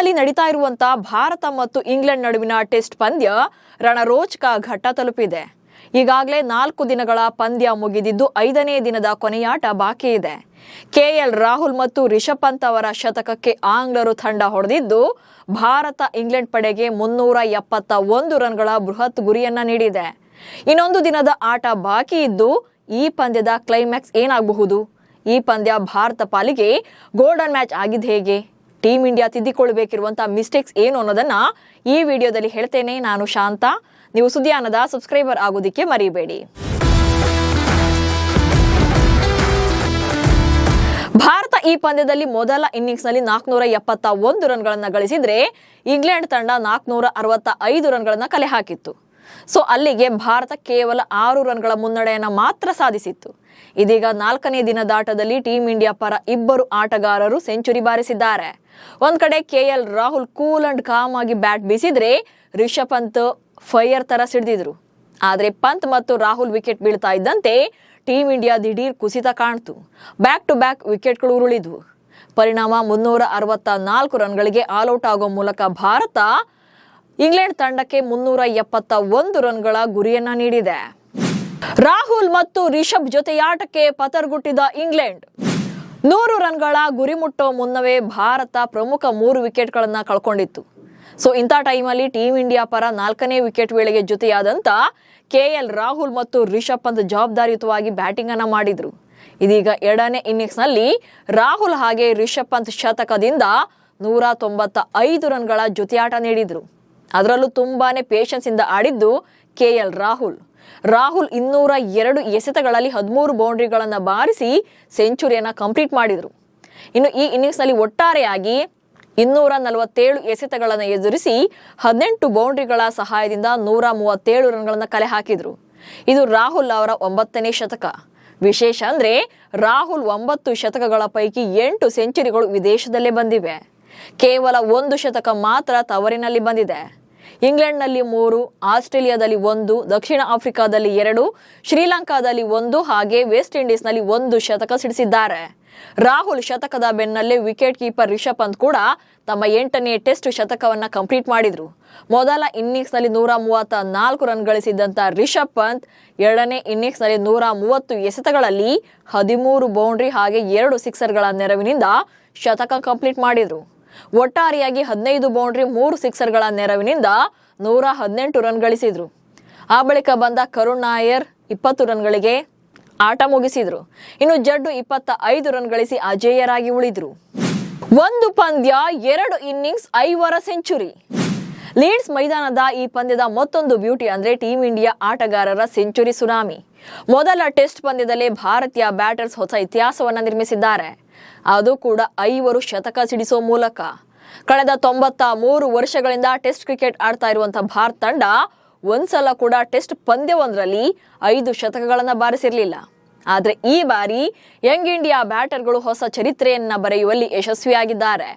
ನಲ್ಲಿ ನಡೀತಾ ಇರುವಂತಹ ಭಾರತ ಮತ್ತು ಇಂಗ್ಲೆಂಡ್ ನಡುವಿನ ಟೆಸ್ಟ್ ಪಂದ್ಯ ರಣರೋಚಕ ಘಟ್ಟ ತಲುಪಿದೆ. ಈಗಾಗಲೇ 4 ದಿನಗಳ ಪಂದ್ಯ ಮುಗಿದಿದ್ದು 5ನೇ ದಿನದ ಕೊನೆಯಾಟ ಬಾಕಿ ಇದೆ. ಕೆಎಲ್ ರಾಹುಲ್ ಮತ್ತು ರಿಷಬ್ ಪಂತ್ ಅವರ ಶತಕಕ್ಕೆ ಆಂಗ್ಲರು ತಂಡ ಹೊಡೆದಿದ್ದು ಭಾರತ ಇಂಗ್ಲೆಂಡ್ ಪಡೆಗೆ 371 ರನ್ಗಳ ಬೃಹತ್ ಗುರಿಯನ್ನ ನೀಡಿದೆ. ಇನ್ನೊಂದು ದಿನದ ಆಟ ಬಾಕಿ ಇದ್ದು ಈ ಪಂದ್ಯದ ಕ್ಲೈಮ್ಯಾಕ್ಸ್ ಏನಾಗಬಹುದು? ಈ ಪಂದ್ಯ ಭಾರತ ಪಾಲಿಗೆ ಗೋಲ್ಡನ್ ಮ್ಯಾಚ್ ಆಗಿದ್ದು ಹೇಗೆ? ಟೀಮ್ ಇಂಡಿಯಾ ತಿದ್ದಿಕೊಳ್ಳಬೇಕಿರುವಂತಹ ಮಿಸ್ಟೇಕ್ಸ್ ಏನು ಅನ್ನೋದನ್ನ ಈ ವಿಡಿಯೋದಲ್ಲಿ ಹೇಳ್ತೇನೆ. ನಾನು ಶಾಂತ. ನೀವು ಸುದ್ದಿಯಾನದ ಸಬ್ಸ್ಕ್ರೈಬರ್ ಆಗೋದಿಕ್ಕೆ ಮರಿಬೇಡಿ. ಭಾರತ ಈ ಪಂದ್ಯದಲ್ಲಿ ಮೊದಲ ಇನ್ನಿಂಗ್ಸ್ ನಲ್ಲಿ 471 ರನ್ಗಳನ್ನ ಗಳಿಸಿದ್ರೆ ಇಂಗ್ಲೆಂಡ್ ತಂಡ 465 ರನ್ಗಳನ್ನ ಕಲೆ ಹಾಕಿತ್ತು. ಅಲ್ಲಿಗೆ ಭಾರತ ಕೇವಲ 6 ರನ್ಗಳ ಮುನ್ನಡೆಯನ್ನ ಮಾತ್ರ ಸಾಧಿಸಿತ್ತು. ಇದೀಗ 4ನೇ ದಿನದಾಟದಲ್ಲಿ ಟೀಮ್ ಇಂಡಿಯಾ ಪರ ಇಬ್ಬರು ಆಟಗಾರರು ಸೆಂಚುರಿ ಬಾರಿಸಿದ್ದಾರೆ. ಒಂದ್ ಕಡೆ KL Rahul cool and calm ಆಗಿ ಬ್ಯಾಟ್ ಬೀಸಿದ್ರೆ ರಿಷಬ್ ಪಂತ್ ಫೈರ್ ತರ ಸಿಡಿದಿದ್ರು. ಆದ್ರೆ ಪಂತ್ ಮತ್ತು ರಾಹುಲ್ ವಿಕೆಟ್ ಬೀಳ್ತಾ ಇದ್ದಂತೆ ಟೀಮ್ ಇಂಡಿಯಾ ದಿಢೀರ್ ಕುಸಿತ ಕಾಣ್ತು. ಬ್ಯಾಕ್ ಟು ಬ್ಯಾಕ್ ವಿಕೆಟ್ಗಳು ಉರುಳಿದ್ವು. ಪರಿಣಾಮ 364 ರನ್ಗಳಿಗೆ ಆಲ್ಔಟ್ ಆಗೋ ಮೂಲಕ ಭಾರತ ಇಂಗ್ಲೆಂಡ್ ತಂಡಕ್ಕೆ 371 ರನ್ಗಳ ಗುರಿಯನ್ನ ನೀಡಿದೆ. ರಾಹುಲ್ ಮತ್ತು ರಿಷಬ್ ಜೊತೆಯಾಟಕ್ಕೆ ಪತರ್ಗುಟ್ಟಿದ ಇಂಗ್ಲೆಂಡ್ 100 ರನ್ಗಳ ಗುರಿ ಮುಟ್ಟೋ ಮುನ್ನವೇ ಭಾರತ ಪ್ರಮುಖ 3 ವಿಕೆಟ್ಗಳನ್ನ ಕಳ್ಕೊಂಡಿತ್ತು. ಇಂಥ ಟೈಮಲ್ಲಿ ಟೀಮ್ ಇಂಡಿಯಾ ಪರ 4ನೇ ವಿಕೆಟ್ ವೇಳೆಗೆ ಜೊತೆಯಾದಂತ ಕೆಎಲ್ ರಾಹುಲ್ ಮತ್ತು ರಿಷಬ್ ಪಂತ್ ಜವಾಬ್ದಾರಿಯುತವಾಗಿ ಬ್ಯಾಟಿಂಗ್ ಅನ್ನ ಮಾಡಿದ್ರು. ಇದೀಗ 2ನೇ ಇನ್ನಿಂಗ್ಸ್ ನಲ್ಲಿ ರಾಹುಲ್ ಹಾಗೆ ರಿಷಬ್ ಪಂತ್ ಶತಕದಿಂದ 195 ರನ್ಗಳ ಜೊತೆಯಾಟ ನೀಡಿದ್ರು. ಅದರಲ್ಲೂ ತುಂಬಾನೇ ಪೇಷನ್ಸ್ ಇಂದ ಆಡಿದ್ದು ಕೆಎಲ್ ರಾಹುಲ್ 202 ಎಸೆತಗಳಲ್ಲಿ 13 ಬೌಂಡ್ರಿಗಳನ್ನ ಬಾರಿಸಿ ಸೆಂಚುರಿಯನ್ನ ಕಂಪ್ಲೀಟ್ ಮಾಡಿದ್ರು. ಇನ್ನು ಈ ಇನ್ನಿಂಗ್ಸ್ ನಲ್ಲಿ ಒಟ್ಟಾರೆಯಾಗಿ 247 ಎಸೆತಗಳನ್ನು ಎದುರಿಸಿ 18 ಬೌಂಡ್ರಿಗಳ ಸಹಾಯದಿಂದ 137 ರನ್ಗಳನ್ನ ಕಲೆ ಹಾಕಿದ್ರು. ಇದು ರಾಹುಲ್ ಅವರ 9ನೇ ಶತಕ. ವಿಶೇಷ ಅಂದ್ರೆ ರಾಹುಲ್ 9 ಶತಕಗಳ ಪೈಕಿ 8 ಸೆಂಚುರಿಗಳು ವಿದೇಶದಲ್ಲೇ ಬಂದಿವೆ. ಕೇವಲ 1 ಶತಕ ಮಾತ್ರ ತವರಿನಲ್ಲಿ ಬಂದಿದೆ. ಇಂಗ್ಲೆಂಡ್ನಲ್ಲಿ 3, ಆಸ್ಟ್ರೇಲಿಯಾದಲ್ಲಿ 1, ದಕ್ಷಿಣ ಆಫ್ರಿಕಾದಲ್ಲಿ 2, ಶ್ರೀಲಂಕಾದಲ್ಲಿ 1 ಹಾಗೆ ವೆಸ್ಟ್ ಇಂಡೀಸ್ನಲ್ಲಿ 1 ಶತಕ ಸಿಡಿಸಿದ್ದಾರೆ. ರಾಹುಲ್ ಶತಕದ ಬೆನ್ನಲ್ಲೇ ವಿಕೆಟ್ ಕೀಪರ್ ರಿಷಬ್ ಪಂತ್ ಕೂಡ ತಮ್ಮ 8ನೇ ಟೆಸ್ಟ್ ಶತಕವನ್ನ ಕಂಪ್ಲೀಟ್ ಮಾಡಿದ್ರು. ಮೊದಲ ಇನ್ನಿಂಗ್ಸ್ ನಲ್ಲಿ 134 ರನ್ ಗಳಿಸಿದ್ದಂತ ರಿಷಬ್ ಪಂತ್ 2ನೇ ಇನ್ನಿಂಗ್ಸ್ ನಲ್ಲಿ 130 ಎಸೆತಗಳಲ್ಲಿ 13 ಬೌಂಡ್ರಿ ಹಾಗೆ 2 ಸಿಕ್ಸರ್ಗಳ ನೆರವಿನಿಂದ ಶತಕ ಕಂಪ್ಲೀಟ್ ಮಾಡಿದ್ರು. ಒಟ್ಟಾರೆಯಾಗಿ 15 ಬೌಂಡ್ರಿ 3 ಸಿಕ್ಸರ್ಗಳ ನೆರವಿನಿಂದ 118 ರನ್ ಗಳಿಸಿದ್ರು. ಆ ಬಳಿಕ ಬಂದ ಕರುಣ್ ನಾಯರ್ 20 ರನ್ಗಳಿಗೆ ಆಟ ಮುಗಿಸಿದ್ರು. ಇನ್ನು ಜಡ್ಡು 25 ರನ್ ಗಳಿಸಿ ಅಜೇಯರಾಗಿ ಉಳಿದ್ರು. 1 ಪಂದ್ಯ 2 ಇನ್ನಿಂಗ್ಸ್ 5 ಸೆಂಚುರಿ. ಲೀಡ್ಸ್ ಮೈದಾನದ ಈ ಪಂದ್ಯದ ಮತ್ತೊಂದು ಬ್ಯೂಟಿ ಅಂದ್ರೆ ಟೀಮ್ ಇಂಡಿಯಾ ಆಟಗಾರರ ಸೆಂಚುರಿ ಸುನಾಮಿ. ಮೊದಲ ಟೆಸ್ಟ್ ಪಂದ್ಯದಲ್ಲೇ ಭಾರತೀಯ ಬ್ಯಾಟರ್ಸ್ ಹೊಸ ಇತಿಹಾಸವನ್ನ ನಿರ್ಮಿಸಿದ್ದಾರೆ. ಅದು ಕೂಡ 5 ಶತಕ ಸಿಡಿಸೋ ಮೂಲಕ. ಕಳೆದ 93 ವರ್ಷಗಳಿಂದ ಟೆಸ್ಟ್ ಕ್ರಿಕೆಟ್ ಆಡ್ತಾ ಇರುವಂತಹ ಭಾರತ ತಂಡ ಒಂದ್ಸಲ ಕೂಡ ಟೆಸ್ಟ್ ಪಂದ್ಯವೊಂದರಲ್ಲಿ 5 ಶತಕಗಳನ್ನ ಬಾರಿಸಿರ್ಲಿಲ್ಲ. ಆದ್ರೆ ಈ ಬಾರಿ ಯಂಗ್ ಇಂಡಿಯಾ ಬ್ಯಾಟರ್ಗಳು ಹೊಸ ಚರಿತ್ರೆಯನ್ನ ಬರೆಯುವಲ್ಲಿ ಯಶಸ್ವಿಯಾಗಿದ್ದಾರೆ.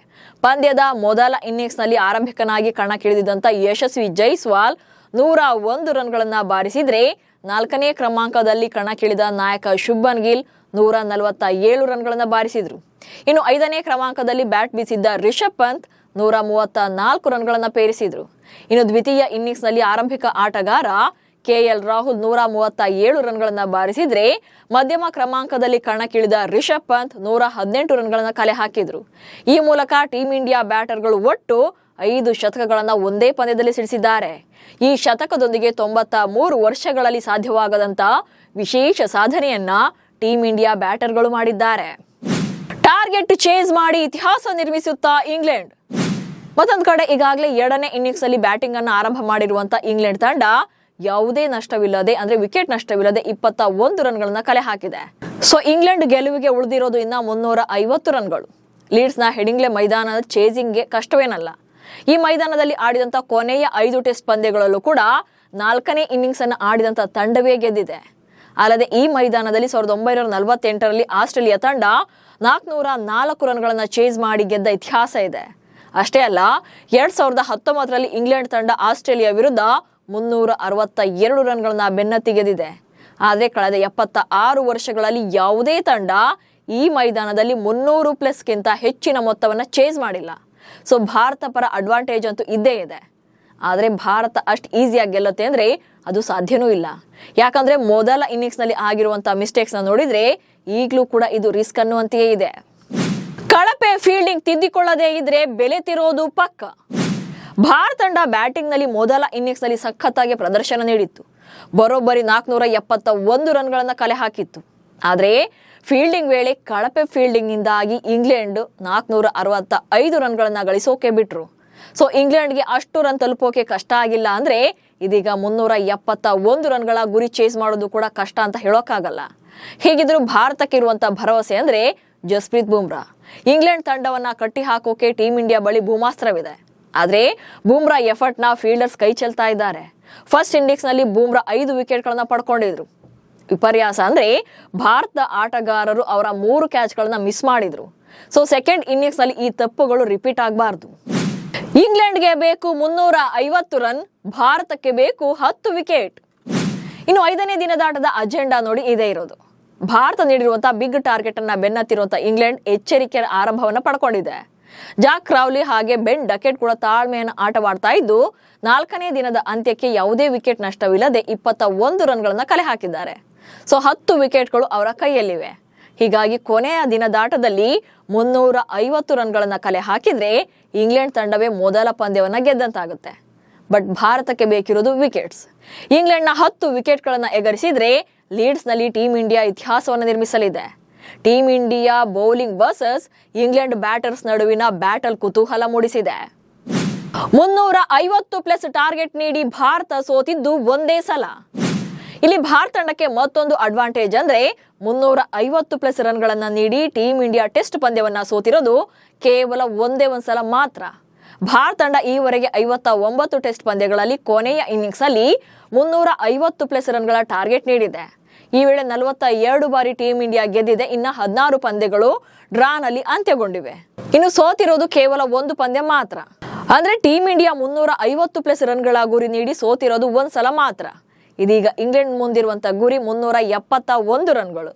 ಪಂದ್ಯದ ಮೊದಲ ಇನ್ನಿಂಗ್ಸ್ ನಲ್ಲಿ ಆರಂಭಿಕನಾಗಿ ಕಣಕ್ಕಿಳಿದಿದ್ದಂತ ಯಶಸ್ವಿ ಜೈಸ್ವಾಲ್ 101 ರನ್ಗಳನ್ನ ಬಾರಿಸಿದ್ರೆ 4ನೇ ಕ್ರಮಾಂಕದಲ್ಲಿ ಕಣಕ್ಕಿಳಿದ ನಾಯಕ ಶುಭ್ಮನ್ ಗಿಲ್ 147 ರನ್ಗಳನ್ನ ಬಾರಿಸಿದ್ರು. ಇನ್ನು 5ನೇ ಕ್ರಮಾಂಕದಲ್ಲಿ ಬ್ಯಾಟ್ ಬೀಸಿದ್ದ ರಿಷಬ್ ಪಂತ್ 134 ರನ್ಗಳನ್ನ ಪೇರಿಸಿದ್ರು. ಇನ್ನು ದ್ವಿತೀಯ ಇನ್ನಿಂಗ್ಸ್ ನಲ್ಲಿ ಆರಂಭಿಕ ಆಟಗಾರ ಕೆಎಲ್ ರಾಹುಲ್ 137 ರನ್ಗಳನ್ನ ಬಾರಿಸಿದ್ರೆ ಮಧ್ಯಮ ಕ್ರಮಾಂಕದಲ್ಲಿ ಕಣಕ್ಕಿಳಿದ ರಿಷಬ್ ಪಂತ್ 118 ರನ್ಗಳನ್ನ ಕಲೆ ಹಾಕಿದ್ರು. ಈ ಮೂಲಕ ಟೀಮ್ ಇಂಡಿಯಾ ಬ್ಯಾಟರ್ಗಳು ಒಟ್ಟು 5 ಶತಕಗಳನ್ನ ಒಂದೇ ಪಂದ್ಯದಲ್ಲಿ ಸಿಡಿಸಿದ್ದಾರೆ. ಈ ಶತಕದೊಂದಿಗೆ 93 ವರ್ಷಗಳಲ್ಲಿ ಸಾಧ್ಯವಾಗದಂತ ವಿಶೇಷ ಸಾಧನೆಯನ್ನ ಟೀಮ್ ಇಂಡಿಯಾ ಬ್ಯಾಟರ್ಗಳು ಮಾಡಿದ್ದಾರೆ. ಟಾರ್ಗೆಟ್ ಚೇಸ್ ಮಾಡಿ ಇತಿಹಾಸ ನಿರ್ಮಿಸುತ್ತಾ ಇಂಗ್ಲೆಂಡ್. ಮತ್ತೊಂದು ಕಡೆ ಈಗಾಗಲೇ 2ನೇ ಇನ್ನಿಂಗ್ಸ್ ಅಲ್ಲಿ ಬ್ಯಾಟಿಂಗ್ ಅನ್ನು ಆರಂಭ ಮಾಡಿರುವಂತ ಇಂಗ್ಲೆಂಡ್ ತಂಡ ಯಾವುದೇ ನಷ್ಟವಿಲ್ಲದೆ ಅಂದ್ರೆ ವಿಕೆಟ್ ನಷ್ಟವಿಲ್ಲದೆ 21 ರನ್ಗಳನ್ನ ಕಲೆ ಹಾಕಿದೆ. ಇಂಗ್ಲೆಂಡ್ ಗೆಲುವಿಗೆ ಉಳಿದಿರೋದು ಇನ್ನ 350 ರನ್ಗಳು. ಲೀಡ್ಸ್ ನ ಹೆಡಿಂಗ್ಲೆ ಮೈದಾನದ ಚೇಸಿಂಗ್ಗೆ ಕಷ್ಟವೇನಲ್ಲ. ಈ ಮೈದಾನದಲ್ಲಿ ಆಡಿದಂತ ಕೊನೆಯ 5 ಟೆಸ್ಟ್ ಪಂದ್ಯಗಳಲ್ಲೂ ಕೂಡ 4ನೇ ಇನ್ನಿಂಗ್ಸ್ ಅನ್ನು ಆಡಿದಂತ ತಂಡವೇ ಗೆದ್ದಿದೆ. ಅಲ್ಲದೆ ಈ ಮೈದಾನದಲ್ಲಿ 1948ರಲ್ಲಿ ಆಸ್ಟ್ರೇಲಿಯಾ ತಂಡ 404 ರನ್ಗಳನ್ನ ಚೇಸ್ ಮಾಡಿ ಗೆದ್ದ ಇತಿಹಾಸ ಇದೆ. ಅಷ್ಟೇ ಅಲ್ಲ 2019ರಲ್ಲಿ ಇಂಗ್ಲೆಂಡ್ ತಂಡ ಆಸ್ಟ್ರೇಲಿಯಾ ವಿರುದ್ಧ 362 ರನ್ಗಳನ್ನ ಬೆನ್ನತ್ತಿ ಗೆದ್ದಿದೆ. ಆದರೆ ಕಳೆದ 76 ವರ್ಷಗಳಲ್ಲಿ ಯಾವುದೇ ತಂಡ ಈ ಮೈದಾನದಲ್ಲಿ 300+ ಗಿಂತ ಹೆಚ್ಚಿನ ಮೊತ್ತವನ್ನ ಚೇಸ್ ಮಾಡಿಲ್ಲ. ಸೊ ಭಾರತ ಪರ ಅಡ್ವಾಂಟೇಜ್ ಅಂತೂ ಇದ್ದೇ ಇದೆ. ಆದರೆ ಭಾರತ ಅಷ್ಟು ಈಸಿಯಾಗಿ ಗೆಲ್ಲುತ್ತೆ ಅಂದರೆ ಅದು ಸಾಧ್ಯನೂ ಇಲ್ಲ. ಯಾಕಂದರೆ ಮೊದಲ ಇನ್ನಿಂಗ್ಸ್ನಲ್ಲಿ ಆಗಿರುವಂಥ ಮಿಸ್ಟೇಕ್ಸ್ನ ನೋಡಿದರೆ ಈಗಲೂ ಕೂಡ ಇದು ರಿಸ್ಕ್ ಅನ್ನುವಂತೆಯೇ ಇದೆ. ಕಳಪೆ ಫೀಲ್ಡಿಂಗ್ ತಿದ್ದಿಕೊಳ್ಳದೇ ಇದ್ರೆ ಬೆಲೆ ತಿರೋದು ಪಕ್ಕ. ಭಾರತ ತಂಡ ಬ್ಯಾಟಿಂಗ್ನಲ್ಲಿ ಮೊದಲ ಇನ್ನಿಂಗ್ಸ್ನಲ್ಲಿ ಸಖತ್ತಾಗಿ ಪ್ರದರ್ಶನ ನೀಡಿತ್ತು. ಬರೋಬ್ಬರಿ 471 ರನ್ಗಳನ್ನು ಕಲೆ ಹಾಕಿತ್ತು. ಆದರೆ ಫೀಲ್ಡಿಂಗ್ ವೇಳೆ ಕಳಪೆ ಫೀಲ್ಡಿಂಗ್ನಿಂದಾಗಿ ಇಂಗ್ಲೆಂಡ್ 465 ರನ್ಗಳನ್ನು ಗಳಿಸೋಕೆ ಬಿಟ್ರು. ಸೊ ಇಂಗ್ಲೆಂಡ್ಗೆ ಅಷ್ಟು ರನ್ ತಲುಪೋಕೆ ಕಷ್ಟ ಆಗಿಲ್ಲ ಅಂದರೆ ಇದೀಗ 371 ರನ್ಗಳ ಗುರಿ ಚೇಸ್ ಮಾಡೋದು ಕೂಡ ಕಷ್ಟ ಅಂತ ಹೇಳೋಕ್ಕಾಗಲ್ಲ. ಹೀಗಿದ್ರೂ ಭಾರತಕ್ಕೆ ಇರುವಂತ ಭರವಸೆ ಅಂದ್ರೆ ಜಸ್ಪ್ರೀತ್ ಬುಮ್ರಾ. ಇಂಗ್ಲೆಂಡ್ ತಂಡವನ್ನ ಕಟ್ಟಿ ಹಾಕೋಕೆ ಟೀಂ ಇಂಡಿಯಾ ಬಳಿ ಭೂಮಾಸ್ತ್ರವಿದೆ. ಆದ್ರೆ ಬುಮ್ರಾ ಎಫರ್ಟ್ ನ ಫೀಲ್ಡರ್ಸ್ ಕೈ ಚೆಲ್ತಾ ಇದ್ದಾರೆ. ಫಸ್ಟ್ ಇನ್ನಿಂಗ್ಸ್ ನಲ್ಲಿ ಬುಮ್ರಾ 5 ವಿಕೆಟ್ಗಳನ್ನ ಪಡ್ಕೊಂಡಿದ್ರು. ವಿಪರ್ಯಾಸ ಅಂದ್ರೆ ಭಾರತದ ಆಟಗಾರರು ಅವರ 3 ಕ್ಯಾಚ್ಗಳನ್ನ ಮಿಸ್ ಮಾಡಿದ್ರು. ಸೊ ಸೆಕೆಂಡ್ ಇನ್ನಿಂಗ್ಸ್ ನಲ್ಲಿ ಈ ತಪ್ಪುಗಳು ರಿಪೀಟ್ ಆಗಬಾರ್ದು. ಇಂಗ್ಲೆಂಡ್ಗೆ ಬೇಕು 350 ರನ್, ಭಾರತಕ್ಕೆ ಬೇಕು 10 ವಿಕೆಟ್. ಇನ್ನು 5ನೇ ದಿನದಾಟದ ಅಜೆಂಡಾ ನೋಡಿ ಇದೇ ಇರೋದು. ಭಾರತ ನೀಡಿರುವಂತಹ ಬಿಗ್ ಟಾರ್ಗೆಟ್ ಅನ್ನ ಬೆನ್ನತ್ತಿರುವಂತಹ ಇಂಗ್ಲೆಂಡ್ ಎಚ್ಚರಿಕೆಯ ಆರಂಭವನ್ನ ಪಡ್ಕೊಂಡಿದೆ. ಜಾಕ್ ಕ್ರೌಲಿ ಹಾಗೆ ಬೆನ್ ಡಕೆಟ್ ಕೂಡ ತಾಳ್ಮೆಯನ್ನು ಆಟವಾಡ್ತಾ ಇದ್ದು 4ನೇ ದಿನದ ಅಂತ್ಯಕ್ಕೆ ಯಾವುದೇ ವಿಕೆಟ್ ನಷ್ಟವಿಲ್ಲದೆ 21 ರನ್ಗಳನ್ನ ಕಲೆ ಹಾಕಿದ್ದಾರೆ. ಸೊ 10 ವಿಕೆಟ್ಗಳು ಅವರ ಕೈಯಲ್ಲಿವೆ. ಹೀಗಾಗಿ ಕೊನೆಯ ದಿನದಾಟದಲ್ಲಿ 350 ರನ್ಗಳನ್ನ ಕಲೆ ಹಾಕಿದ್ರೆ ಇಂಗ್ಲೆಂಡ್ ತಂಡವೇ ಮೊದಲ ಪಂದ್ಯವನ್ನ ಗೆದ್ದಂತಾಗುತ್ತೆ. ಬಟ್ ಭಾರತಕ್ಕೆ ಬೇಕಿರೋದು ವಿಕೆಟ್ಸ್. ಇಂಗ್ಲೆಂಡ್ನ 10 ವಿಕೆಟ್ಗಳನ್ನ ಎಗರಿಸಿದ್ರೆ ಲೀಡ್ಸ್ ನಲ್ಲಿ ಟೀಂ ಇಂಡಿಯಾ ಇತಿಹಾಸವನ್ನು ನಿರ್ಮಿಸಲಿದೆ. Team India bowling versus England batters ನಡುವಿನ ಬ್ಯಾಟಲ್ ಕುತೂಹಲ ಮೂಡಿಸಿದೆ. 350+ ಟಾರ್ಗೆಟ್ ನೀಡಿ ಭಾರತ ಸೋತಿದ್ದು ಒಂದೇ ಸಲ. ಇಲ್ಲಿ ಭಾರತ ತಂಡಕ್ಕೆ ಮತ್ತೊಂದು ಅಡ್ವಾಂಟೇಜ್ ಅಂದ್ರೆ 350+ ರನ್ಗಳನ್ನ ನೀಡಿ ಟೀಂ ಇಂಡಿಯಾ ಟೆಸ್ಟ್ ಪಂದ್ಯವನ್ನ ಸೋತಿರೋದು ಕೇವಲ ಒಂದೇ ಒಂದ್ಸಲ ಮಾತ್ರ. ಭಾರತ ತಂಡ ಈವರೆಗೆ 59 ಟೆಸ್ಟ್ ಪಂದ್ಯಗಳಲ್ಲಿ ಕೊನೆಯ ಇನ್ನಿಂಗ್ಸ್ ಅಲ್ಲಿ 350+ ರನ್ಗಳ ಟಾರ್ಗೆಟ್ ನೀಡಿದೆ. ಈ ವೇಳೆ 42 ಬಾರಿ ಟೀಂ ಇಂಡಿಯಾ ಗೆದ್ದಿದೆ. ಇನ್ನು 16 ಪಂದ್ಯಗಳು ಡ್ರಾನಲ್ಲಿ ಅಂತ್ಯಗೊಂಡಿವೆ. ಇನ್ನು ಸೋತಿರೋದು ಕೇವಲ 1 ಪಂದ್ಯ ಮಾತ್ರ. ಅಂದ್ರೆ ಟೀಂ ಇಂಡಿಯಾ 350+ ರನ್ಗಳ ಗುರಿ ನೀಡಿ ಸೋತಿರೋದು ಒಂದ್ಸಲ ಮಾತ್ರ. ಇದೀಗ ಇಂಗ್ಲೆಂಡ್ ಮುಂದಿರುವಂತ ಗುರಿ 371 ರನ್ಗಳು.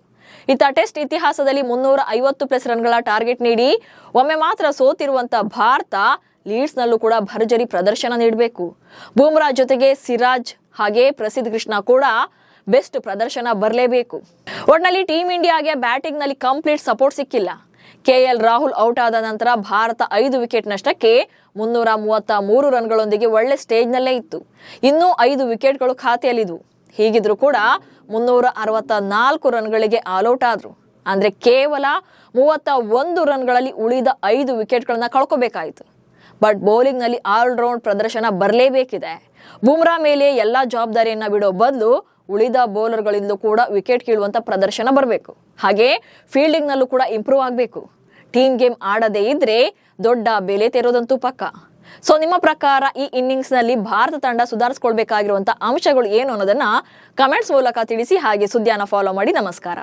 ಇತ್ತ ಟೆಸ್ಟ್ ಇತಿಹಾಸದಲ್ಲಿ 350+ ರನ್ಗಳ ಟಾರ್ಗೆಟ್ ನೀಡಿ ಒಮ್ಮೆ ಮಾತ್ರ ಸೋತಿರುವಂತ ಭಾರತ ಲೀಡ್ಸ್ ನಲ್ಲೂ ಕೂಡ ಭರ್ಜರಿ ಪ್ರದರ್ಶನ ನೀಡಬೇಕು. ಬುಮ್ರಾ ಜೊತೆಗೆ ಸಿರಾಜ್ ಹಾಗೆ ಪ್ರಸಿದ್ಧ ಕೃಷ್ಣ ಕೂಡ ಬೆಸ್ಟ್ ಪ್ರದರ್ಶನ ಬರಲೇಬೇಕು. ಒಟ್ನಲ್ಲಿ ಟೀಂ ಇಂಡಿಯಾಗೆ ಬ್ಯಾಟಿಂಗ್ ನಲ್ಲಿ ಕಂಪ್ಲೀಟ್ ಸಪೋರ್ಟ್ ಸಿಕ್ಕಿಲ್ಲ. ಕೆಎಲ್ ರಾಹುಲ್ ಔಟ್ ಆದ ನಂತರ ಭಾರತ 5 ವಿಕೆಟ್ ನಷ್ಟಕ್ಕೆ 333 ರನ್ಗಳೊಂದಿಗೆ ಒಳ್ಳೆ ಸ್ಟೇಜ್ ನಲ್ಲೇ ಇತ್ತು. ಇನ್ನೂ 5 ವಿಕೆಟ್ಗಳು ಖಾತೆಯಲ್ಲಿದ್ವು. ಹೀಗಿದ್ರು ಕೂಡ 364 ರನ್ಗಳಿಗೆ ಆಲ್ಔಟ್ ಆದ್ರು. ಅಂದ್ರೆ ಕೇವಲ 31 ರನ್ಗಳಲ್ಲಿ ಉಳಿದ 5 ವಿಕೆಟ್ಗಳನ್ನ ಕಳ್ಕೋಬೇಕಾಯಿತು. ಬಟ್ ಬೌಲಿಂಗ್ ನಲ್ಲಿ ಆಲ್ರೌಂಡ್ ಪ್ರದರ್ಶನ ಬರಲೇಬೇಕಿದೆ. ಬುಮ್ರಾ ಮೇಲೆ ಎಲ್ಲಾ ಜವಾಬ್ದಾರಿಯನ್ನ ಬಿಡೋ ಬದಲು ಉಳಿದ ಬೌಲರ್ಗಳಿಂದಲೂ ಕೂಡ ವಿಕೆಟ್ ಕೀಳುವಂತ ಪ್ರದರ್ಶನ ಬರಬೇಕು. ಹಾಗೆ ಫೀಲ್ಡಿಂಗ್ ನಲ್ಲೂ ಕೂಡ ಇಂಪ್ರೂವ್ ಆಗಬೇಕು. ಟೀಮ್ ಗೇಮ್ ಆಡದೇ ಇದ್ರೆ ದೊಡ್ಡ ಬೆಲೆ ತೆರೋದಂತೂ ಪಕ್ಕ. ಸೊ ನಿಮ್ಮ ಪ್ರಕಾರ ಈ ಇನ್ನಿಂಗ್ಸ್ ನಲ್ಲಿ ಭಾರತ ತಂಡ ಸುಧಾರಿಸಿಕೊಳ್ಬೇಕಾಗಿರುವಂತ ಅಂಶಗಳು ಏನು ಅನ್ನೋದನ್ನ ಕಮೆಂಟ್ಸ್ ಮೂಲಕ ತಿಳಿಸಿ. ಹಾಗೆ ಸುದ್ದಿಯನ್ನ ಫಾಲೋ ಮಾಡಿ. ನಮಸ್ಕಾರ.